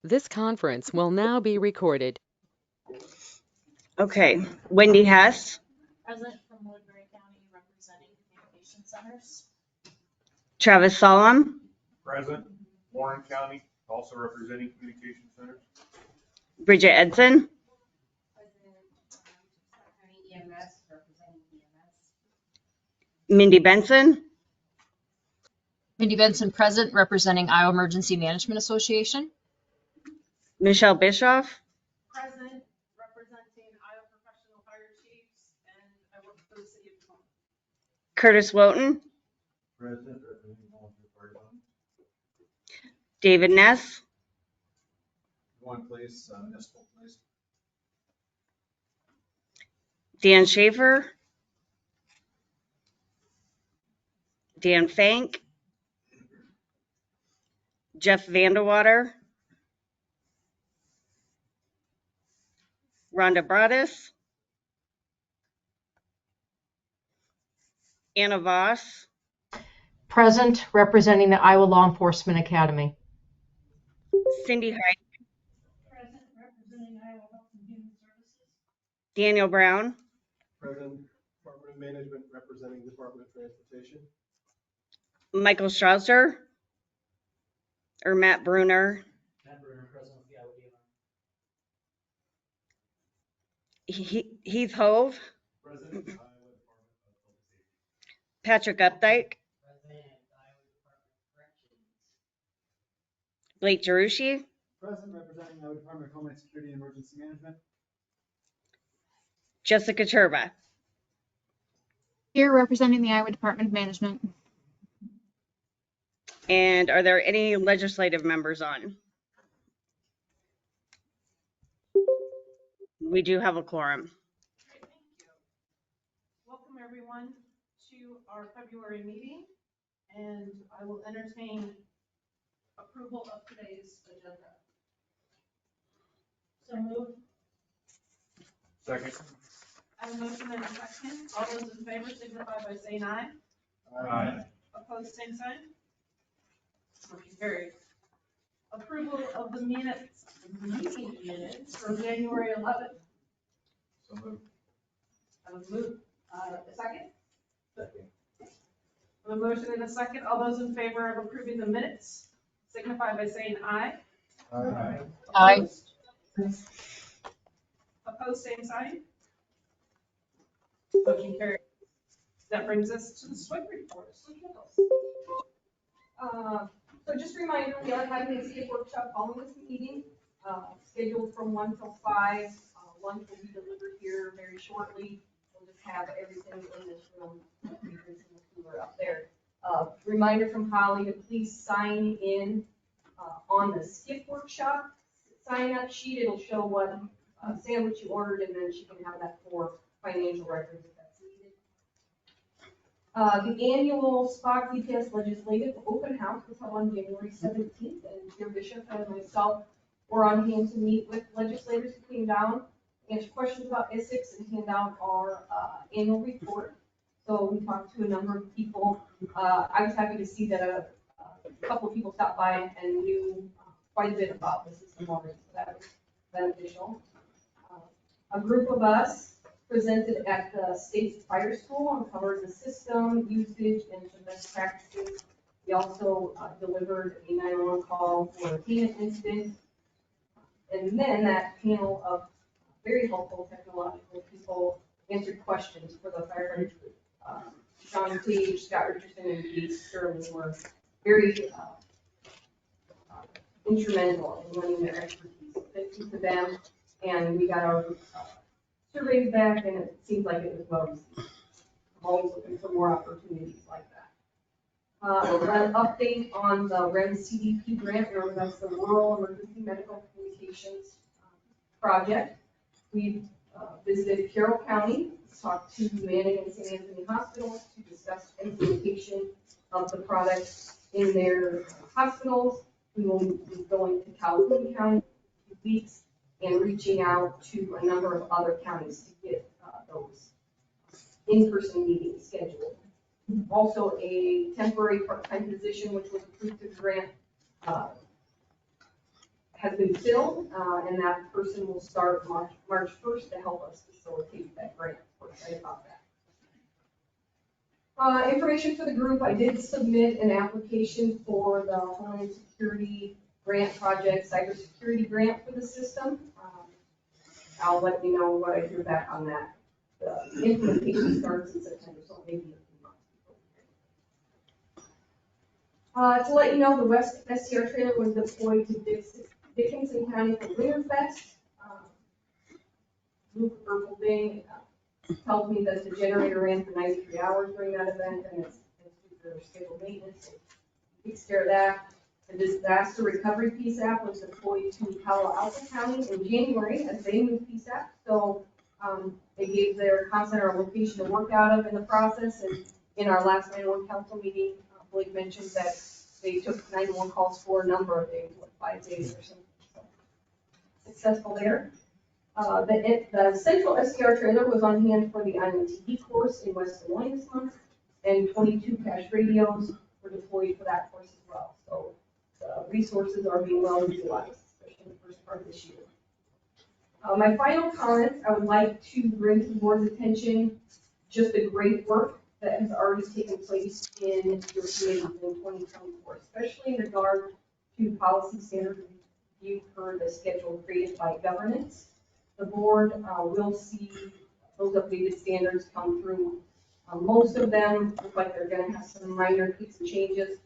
This conference will now be recorded. Okay, Wendy Hess. Present from Woodbury County, representing communication centers. Travis Solom. Present, Warren County, also representing communication centers. Bridget Edson. President, County EMS, representing EMS. Mindy Benson. Mindy Benson, present, representing Iowa Emergency Management Association. Michelle Bischoff. Present, representing Iowa Professional Fire Chiefs, and I work for the city of Tacoma. Curtis Woughton. Present, representing volunteer fire department. David Ness. One place, municipal place. Dan Schaefer. Dan Fank. Jeff Vandewater. Rhonda Broaddus. Anna Voss. Present, representing the Iowa Law Enforcement Academy. Cindy Hyde. Present, representing Iowa Health and Human Services. Daniel Brown. President, Department of Management, representing Department of Transportation. Michael Strausser. Or Matt Bruner. Matt Bruner, President of the Iowa Heath Hove. President, Iowa Department of Public Safety. Patrick Updike. President, Iowa Department of Corrections. Blake Jerushi. President, representing Iowa Department of Homeland Security and Emergency Management. Jessica Turba. Here representing the Iowa Department of Management. And are there any legislative members on? We do have a quorum. Great, thank you. Welcome everyone to our February meeting, and I will entertain approval of today's agenda. So moved. Second. I have a motion and a second. All those in favor signify by saying aye. Aye. Opposed, same sign. Motion carried. Approval of the minutes, meeting minutes from January 11th. So moved. I was moved. A second? A motion and a second. All those in favor of approving the minutes signify by saying aye. Aye. Aye. Opposed, same sign. Motion carried. That brings us to the SWIP report. So just a reminder, we are having a skip workshop following this meeting, scheduled from 1 till 5. Lunch will be delivered here very shortly. We'll just have everything in this room, in the cooler up there. Reminder from Holly to please sign in on the skip workshop sign-up sheet. It'll show what sandwich you ordered, and then she can have that for financial records if that's needed. The annual SPOC DPS legislative open house was held on January 17th, and Chair Bishop and myself were on hand to meet with legislators who came down, answer questions about Isicsb, and hand out our annual report. So we talked to a number of people. I was happy to see that a couple of people stopped by and knew quite a bit about the system already, so that was beneficial. A group of us presented at the state fire school and covered the system, usage, and some best practices. We also delivered a 911 call for a payment incident. And then that panel of very helpful technological people answered questions for the firefighters group. Sean Page, Scott Richardson, and Keith Sterling were very instrumental in lending their expertise. Thank you to them, and we got our surveys back, and it seems like it was well received. I'm always looking for more opportunities like that. An update on the REM CDP grant, remember that's the Rural Emergency Medical Communications project. We visited Carroll County, talked to Manning and St. Anthony hospitals to discuss implementation of the product in their hospitals. We will be going to Calhoun County in 2 weeks and reaching out to a number of other counties to get those in-person meetings scheduled. Also, a temporary part-time position, which was approved through grant, has been filled, and that person will start March 1st to help us facilitate that grant. We're excited about that. Information for the group, I did submit an application for the Homeland Security Grant Project, cybersecurity grant for the system. I'll let you know what I hear back on that. The implementation starts in September, so maybe a few months. To let you know, the West STR trailer was deployed to Dickinson County for Winterfest. Luke Erfelding tells me that the generator ran for 93 hours during that event, and it's due to their scheduled maintenance. So takes care of that. The disaster recovery PSAP was deployed to Palo Alto County in January as they moved PSAP. So they gave their call center a location to work out of in the process. And in our last 911 council meeting, Blake mentioned that they took 911 calls for a number of days, like 5 days or something. So successful there. The central STR trailer was on hand for the IMTV course in West Des Moines this month, and 22 cash radios were deployed for that course as well. So the resources are being well utilized, especially in the first part of this year. My final comments, I would like to bring to the board's attention just the great work that has already taken place in your committees in 2024, especially in regard to policy standard review for the schedule created by governance. The board will see those updated standards come through. Most of them look like they're going to have some minor tweaks and changes.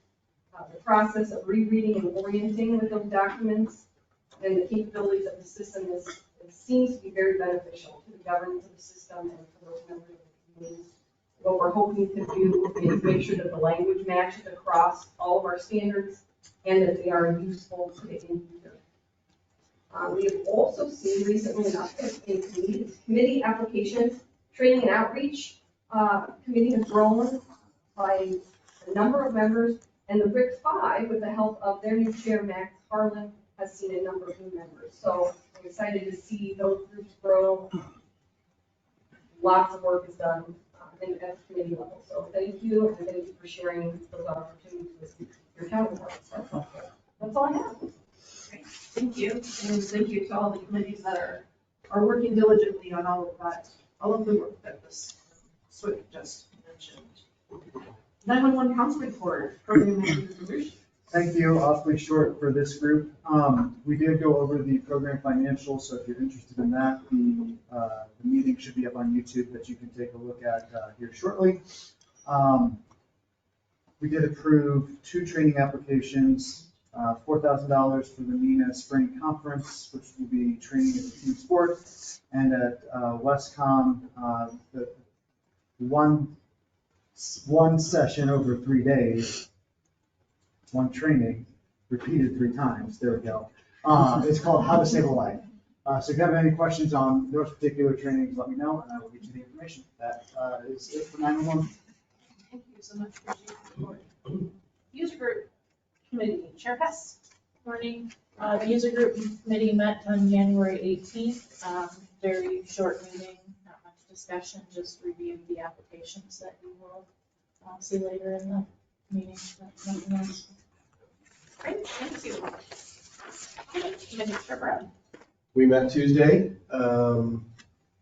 The process of rereading and orienting with those documents and the capabilities of the system seems to be very beneficial to the governance of the system and for those members of the community. What we're hoping to do is make sure that the language matches across all of our standards and that they are useful to the end user. We have also seen recently an uptick in committee applications, training and outreach. Committee has grown by a number of members, and the BRIC 5, with the help of their new chair, Max Harlan, has seen a number of new members. So I'm excited to see those groups grow. Lots of work is done at the committee level. So thank you, and thank you for sharing those opportunities with your counterparts. That's all I have. Thank you, and thank you to all the committees that are working diligently on all of that, all of the work that Ms. Swift just mentioned. 911 council report, program manager. Thank you. Awfully short for this group. We did go over the program financials, so if you're interested in that, the meeting should be up on YouTube that you can take a look at here shortly. We did approve 2 training applications. $4,000 for the MENA Spring Conference, which will be training as a team sport, and at Westcom, the one session over 3 days, one training repeated 3 times. There we go. It's called How to Save a Life. So if you have any questions on those particular trainings, let me know, and I will get you the information. That is it for 911. Thank you so much for your report. User group committee, Chair Hess. Morning. The user group committee met on January 18th. Very short meeting, not much discussion, just reviewing the applications that you will see later in the meeting. Nothing else. Great, thank you. Committee, Chair Brad. We met Tuesday,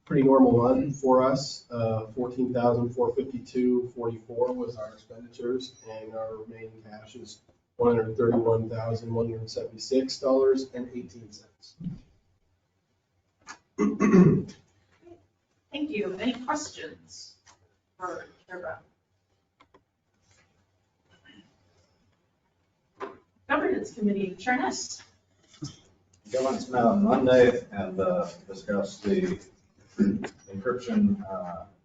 pretty normal month for us. 14,452.44 was our expenditures, and our remaining cash is $131,176.18. Thank you. Any questions for Chair Brown? Governance Committee, Chair Ness. Governance met on Monday and discussed the encryption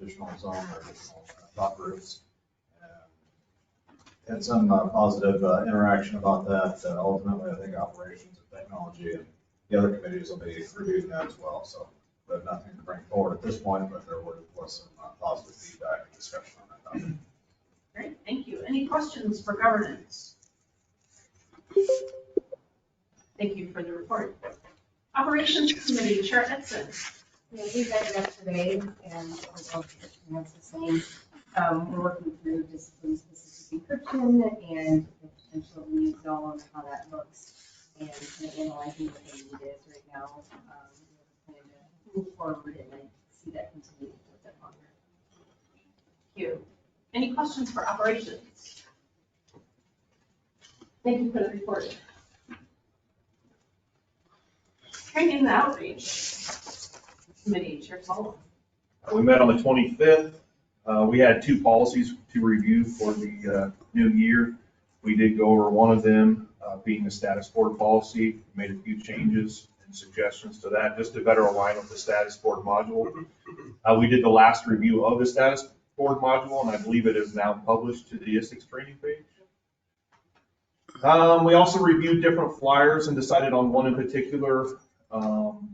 additional zone or additional thought groups. Had some positive interaction about that. Ultimately, I think operations and technology and the other committees will be reviewing that as well. So we have nothing to bring forward at this point, but there was some positive feedback and discussion on that topic. Great, thank you. Any questions for governance? Thank you for the report. Operations Committee, Chair Edson. Yeah, we met yesterday and that's the same. We're working through discipline-specific encryption and the potential new zone, how that looks. and kind of analyzing what they need is right now. Kind of move forward, and I see that continuing a little bit longer. Thank you. Any questions for operations? Thank you for the report. Training and outreach committee, Chair Sullivan. We met on the 25th. We had 2 policies to review for the new year. We did go over one of them, being the status board policy, made a few changes and suggestions to that, just to better align with the status board module. We did the last review of the status board module, and I believe it is now published to the Isicsb training page. We also reviewed different flyers and decided on one in particular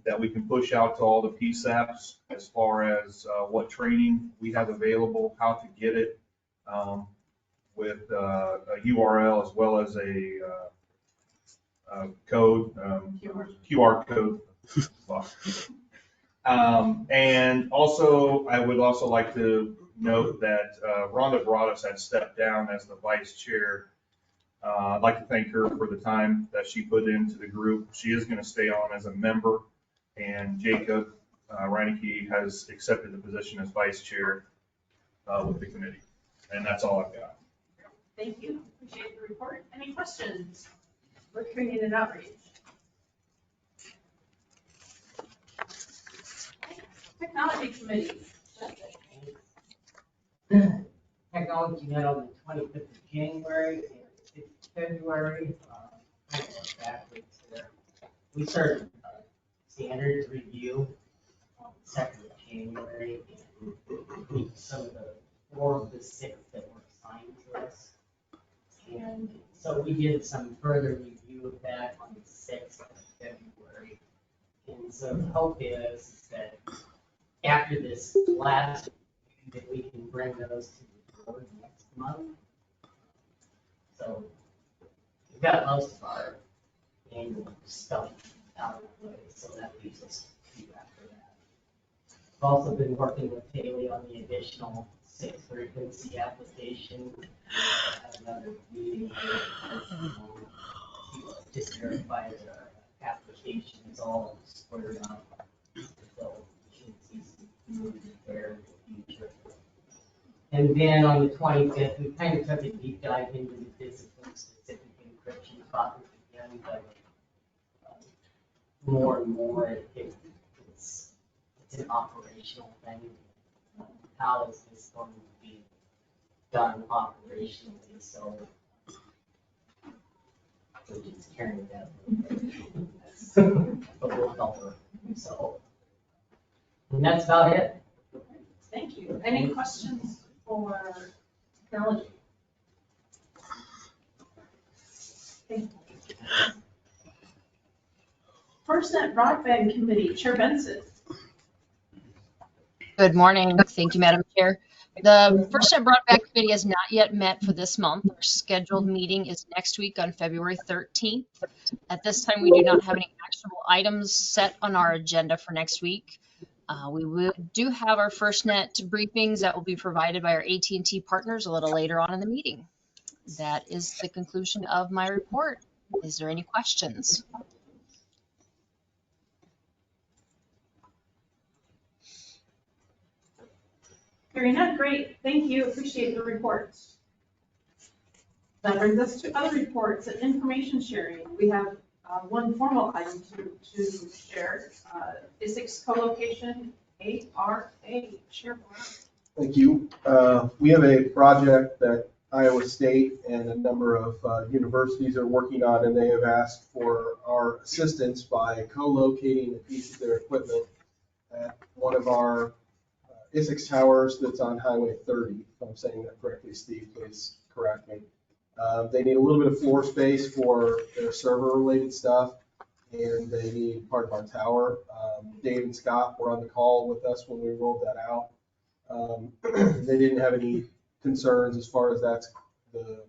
that we can push out to all the PSAPs as far as what training we have available, how to get it, with a URL as well as a code, QR code. And also, I would also like to note that Rhonda Broaddus had stepped down as the vice chair. I'd like to thank her for the time that she put into the group. She is going to stay on as a member, and Jacob Reineke has accepted the position as vice chair with the committee. And that's all I've got. Thank you. Appreciate the report. Any questions for training and outreach? Technology committee. Technology met on the 25th of January and 6th of February. I went backwards there. We started standards review on the 2nd of January, and some of the 4 of the 6 that were assigned to us. And so we did some further review of that on the 6th of February. And so the hope is that after this last, that we can bring those to the board next month. So we've got most of our annual stuff out of the way, so that leaves us a few after that. I've also been working with Haley on the additional 6 frequency application. Have another meeting to just verify that our application is all squared up. So we should see some movement there in the future. And then on the 25th, we kind of took a deep dive into the discipline-specific encryption topic again, but more and more it's an operational thing. How is this going to be done operationally? So we're just carrying that a little helper. So, and that's about it. Thank you. Any questions for technology? Thank you. FirstNet Broadband Committee, Chair Benson. Good morning. Thank you, Madam Chair. The FirstNet Broadband Committee has not yet met for this month. Our scheduled meeting is next week on February 13th. At this time, we do not have any actionable items set on our agenda for next week. We do have our FirstNet briefings that will be provided by our AT&T partners a little later on in the meeting. That is the conclusion of my report. Is there any questions? Hearing none, great. Thank you. Appreciate the reports. That brings us to other reports and information sharing. We have one formal item to share. Isicsb co-location ARA. Chair Brown. Thank you. We have a project that Iowa State and a number of universities are working on, and they have asked for our assistance by co-locating a piece of their equipment at one of our Isicsb towers that's on Highway 30. If I'm saying that correctly, Steve, please correct me. They need a little bit of floor space for their server-related stuff, and they need part of our tower. Dave and Scott were on the call with us when we rolled that out. They didn't have any concerns as far as that's the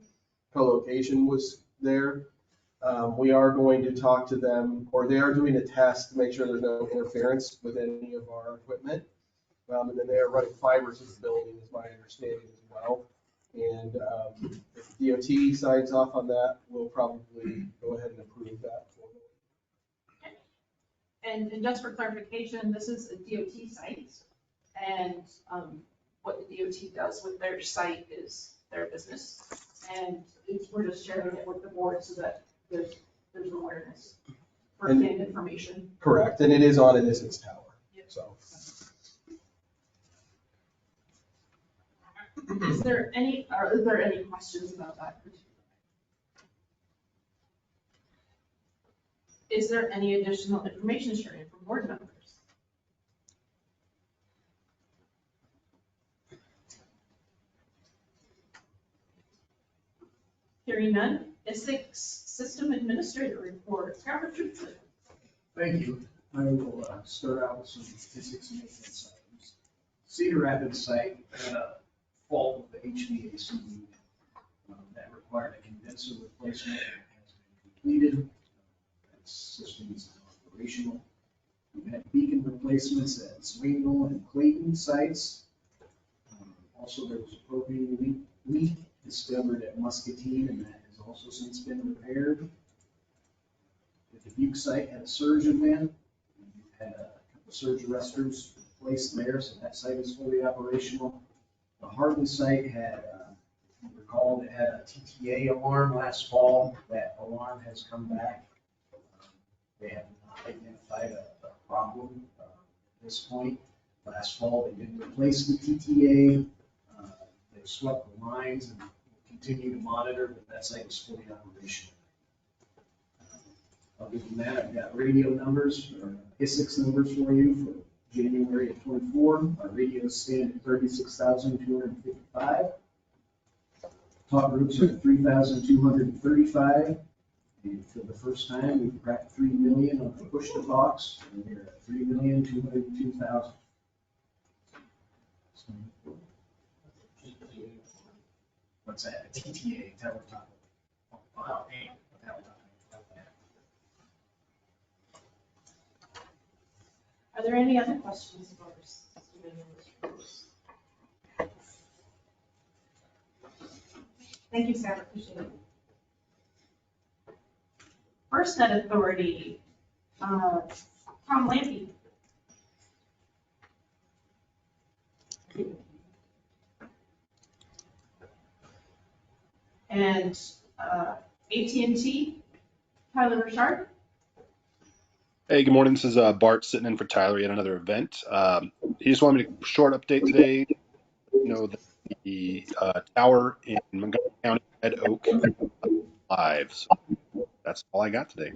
co-location was there. We are going to talk to them, or they are doing a test to make sure there's no interference with any of our equipment. And then they are running fiber to the building, is my understanding as well. And if DOT signs off on that, we'll probably go ahead and approve that for And just for clarification, this is a DOT site, and what the DOT does with their site is their business. And we're just sharing it with the board so that there's awareness for And- information. Correct, and it is on an Isicsb tower, so. Are there any questions about that? Is there any additional information sharing from board members? Hearing none, Isicsb System Administrator report. Scott Richardson. Thank you. I will start out with some Isicsb maintenance items. Cedar Rapids site had a fault with the HVAC unit that required a condenser replacement that has been completed. That system is now operational. We've had beacon replacements at Swingle and Clayton sites. Also, there was a propane leak discovered at Muscatine, and that has also since been repaired. The Dubuque site had a surge event. We've had a couple of surge arresters placed there, so that site is fully operational. The Hardin site had, if you recall, it had a TTA alarm last fall. That alarm has come back. They have not identified a problem at this point. Last fall, they did replace the TTA. They swept the lines and will continue to monitor, but that site is fully operational. Other than that, I've got radio numbers, or Isicsb numbers for you for January of '24. Our radios stand at 36,255. Talk groups are at 3,235. And for the first time, we've cracked 3 million on the push to talks, and we're at 3,202,000. What's that? TTA, Teletalk. Wow. Are there any other questions about our system administrators? Thank you, Sarah. Appreciate it. First Net Authority, Tom Lampy. And AT&T, Tyler Richard. Hey, good morning. This is Bart sitting in for Tyler at another event. He just wanted me to short update today. You know, the tower in Montgomery County, Red Oak, live. So that's all I got today.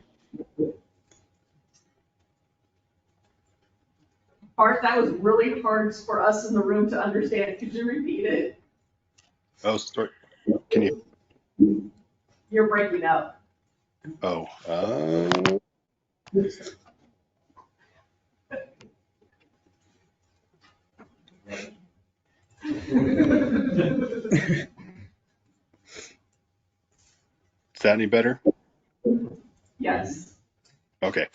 Bart, that was really hard for us in the room to understand. Could you repeat it? Oh, sorry. Can you? You're breaking up. Oh. Is that any better? Yes. Okay.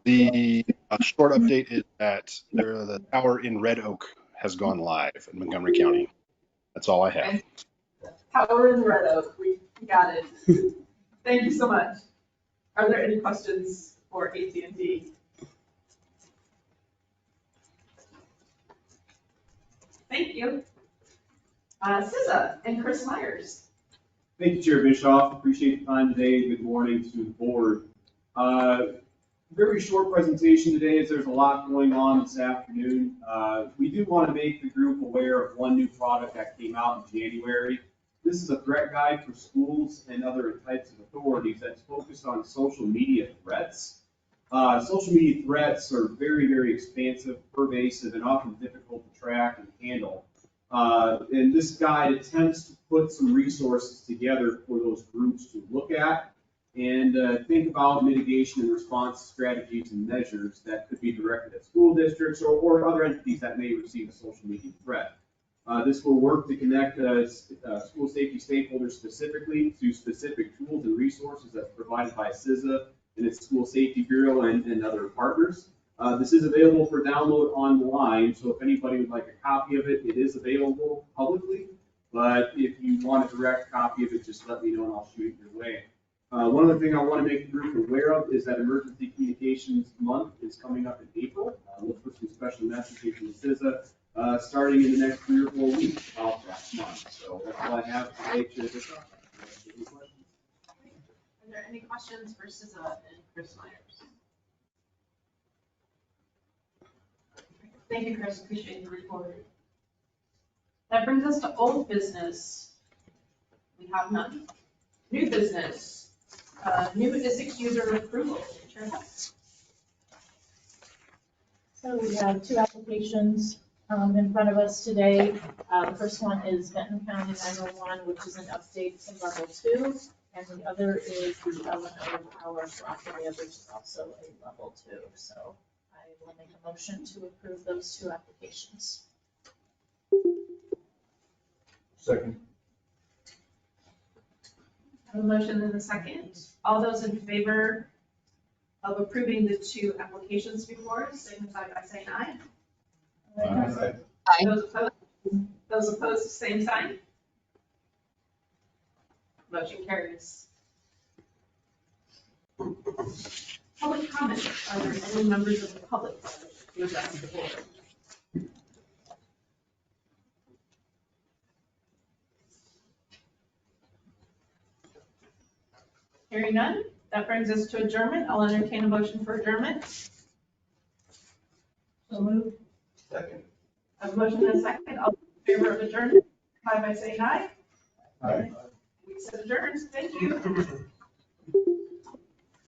The short update is that the tower in Red Oak has gone live in Montgomery County. That's all I have. And Tower in Red Oak, we got it. Thank you so much. Are there any questions for AT&T? Thank you. SZA and Chris Myers. Thank you, Chair Bischoff. Appreciate the time today. Good morning to the board. Very short presentation today as there's a lot going on this afternoon. We do want to make the group aware of one new product that came out in January. This is a threat guide for schools and other types of authorities that's focused on social media threats. Social media threats are very, very expansive, pervasive, and often difficult to track and handle. And this guide attempts to put some resources together for those groups to look at and think about mitigation and response strategies and measures that could be directed at school districts or other entities that may receive a social media threat. This will work to connect school safety stakeholders specifically to specific tools and resources that's provided by SZA and its School Safety Bureau and other partners. This is available for download online, so if anybody would like a copy of it, it is available publicly. But if you want a direct copy of it, just let me know and I'll shoot it your way. One other thing I want to make the group aware of is that Emergency Communications Month is coming up in April. Look for some special messages from CISA, starting in the next 3 or 4 weeks of that month. So that's all I have today, Chair Bishop. Any questions? Are there any questions for SZA and Chris Myers? Thank you, Chris. Appreciate the report. That brings us to old business. We have none. New business. New Isicsb user approval. Chair Beck. So we have two applications in front of us today. The first one is Benton County 911, which is an update to level 2, and the other is the Eleanor Power Cooperative, which is also a level 2. So I will make a motion to approve those two applications. Second. I have a motion and a second. All those in favor of approving the two applications before us, signify by saying aye. Aye. Those opposed, same sign. Motion carries. Public comment. Are there any members of the public who would address the board? Hearing none, that brings us to adjournment. I'll entertain a motion for adjournment. So moved. Second. I have a motion and a second. All in favor of adjournment, by saying aye. Aye. We said adjourned. Thank you.